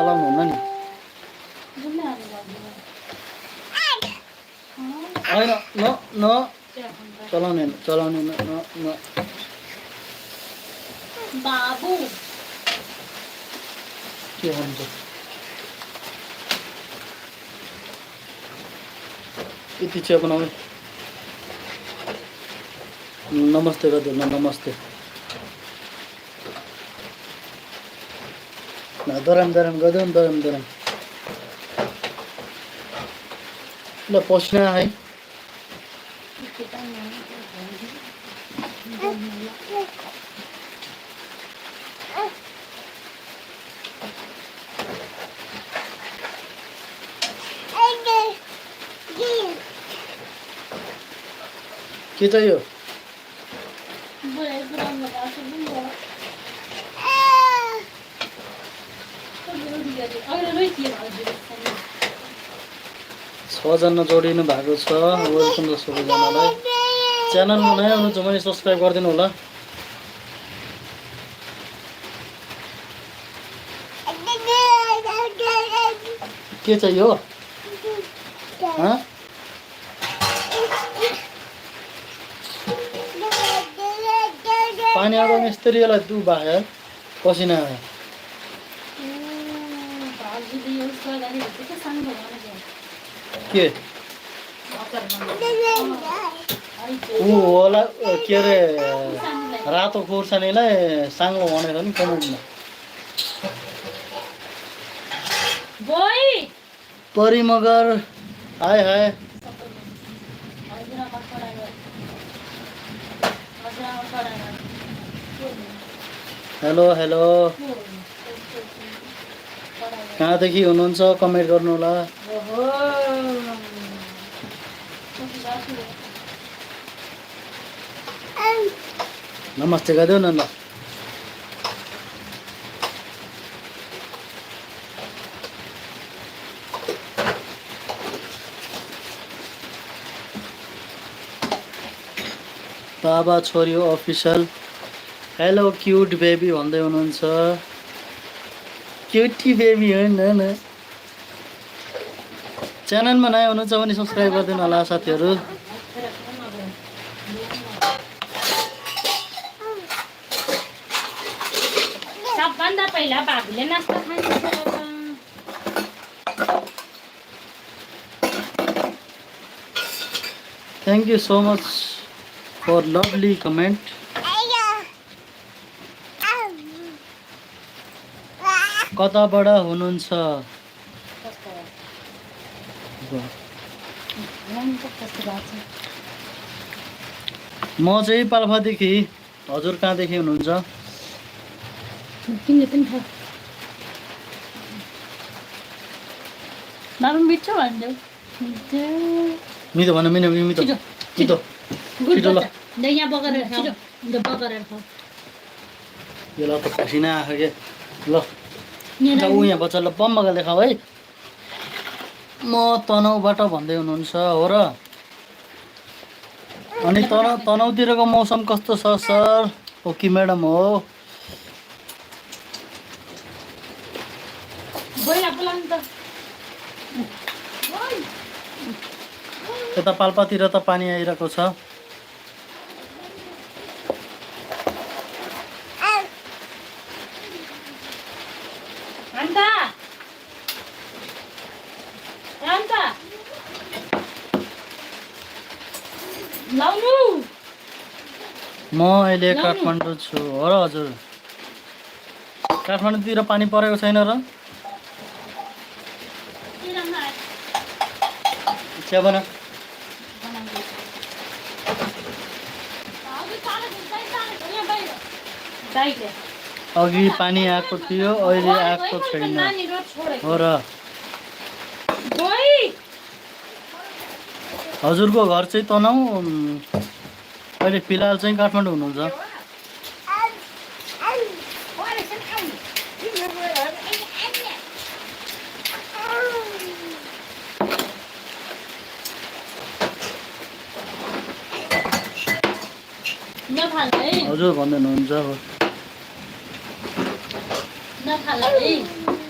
चलाउनु हुन्न नि होइन न न चलाउने चलाउने न न बाबु के हुन्छ यति चाहिँ बनाऊ नमस्ते गरिदिनु न नमस्ते दराम दराम गरिदेऊ न दराम दराम ल पसिना है के चाहियो छजना जोडिनु भएको छ वेलकम छ सबैजनालाई च्यानलमा नयाँ हुनुहुन्छ भने सब्सक्राइब गरिदिनु होला के चाहियो पानी आउँदा मिस्त्रीलाई तू बाहेर पसिना आयो के ऊ होला के अरे रातो खोर्सानीलाई साङ्लो भनेर नि कमेन्टमा परी मगर हाय हाय हेलो हेलो कहाँदेखि हुनुहुन्छ कमेन्ट गर्नु होला नमस्ते गरिदेऊ न ल बाबा छोरी अफिसियल हेलो क्युट बेबी भन्दै हुनुहुन्छ क्युटी बेबी हो न च्यानलमा नयाँ हुनुहुन्छ भने सब्सक्राइब गरिदिनु होला साथीहरू सबभन्दा पहिला बाबुले नास्ता खान्छ thank you so much for lovely comment कताबाट हुनुहुन्छ म चाहिँ पाल्पादेखि हजुर कहाँदेखि हुनुहुन्छ मिठो भन मिठो मिठो मिठो छिटो ल यो ल त पसिना आएको के ल ऊ यहाँ बच्चालाई बम्बा देखाऊ है म तनहुबाट भन्दै हुनुहुन्छ हो र अनि तनहुतिरको मौसम कस्तो छ सर ओके म्याडम हो यता पाल्पातिर त पानी आइरहेको छ म अहिले काठमाडौँ छु हो र हजुर काठमाडौँतिर पानी परेको छैन र चिया बना अघि पानी आएको थियो अहिले आएको छैन हो र हजुरको घर चाहिँ तनहुँ अहिले फिलहाल चाहिँ काठमाडौँ हुनुहुन्छ हजुर भन्दै हुनुहुन्छ